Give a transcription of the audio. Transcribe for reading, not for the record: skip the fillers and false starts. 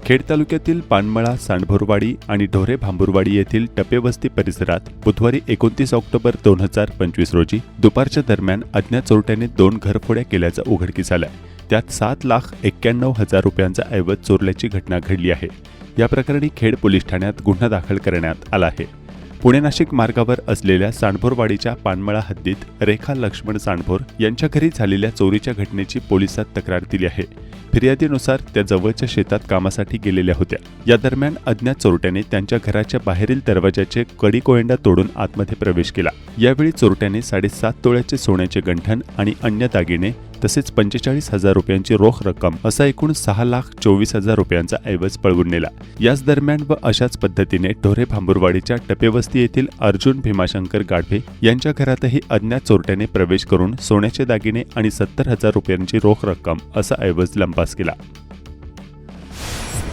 खेड तालुक्यातील पानमळा, सांडभोरवाडी आणि ढोरे भांबुरवाडी येथील टपेवस्ती परिसरात बुधवारी 29 ऑक्टोबर 2025 रोजी दुपारच्या दरम्यान अज्ञात चोरट्याने 2 घरफोड्या केल्याचं उघडकीस आलंय. त्यात 7,91,000 रुपयांचा ऐवज चोरल्याची घटना घडली आहे. या प्रकरणी खेड पोलीस ठाण्यात गुन्हा दाखल करण्यात आला आहे. पुणे-नाशिक मार्गावर असलेल्या सांडभोरवाडीच्या पानमळा हद्दीत रेखा लक्ष्मण सांडभोर यांच्या घरी झालेल्या चोरीच्या घटनेची पोलिसात तक्रार दिली आहे. फिर्यादीनुसार त्या जवळच्या शेतात कामासाठी गेलेल्या होत्या. या दरम्यान अज्ञात चोरट्याने त्यांच्या घराच्या बाहेरील दरवाजाचे कडी कोयंडा तोडून आतमध्ये प्रवेश केला. यावेळी चोरट्याने 7.5 तोळ्याचे सोन्याचे गंठण आणि अन्य दागिने तसेच 45,000 रुपयांची रोख रक्कम असा एकूण 6,24,000 रुपयांचा ऐवज पळवून नेला. याच दरम्यान व अशाच पद्धतीने ढोरे भांबुरवाडीच्या टपेवस्ती येथील अर्जुन भीमाशंकर गाढवे यांच्या घरातही अज्ञात चोरट्याने प्रवेश करून सोन्याचे दागिने आणि 70,000 रुपयांची रोख रक्कम असा ऐवज लंपास केला.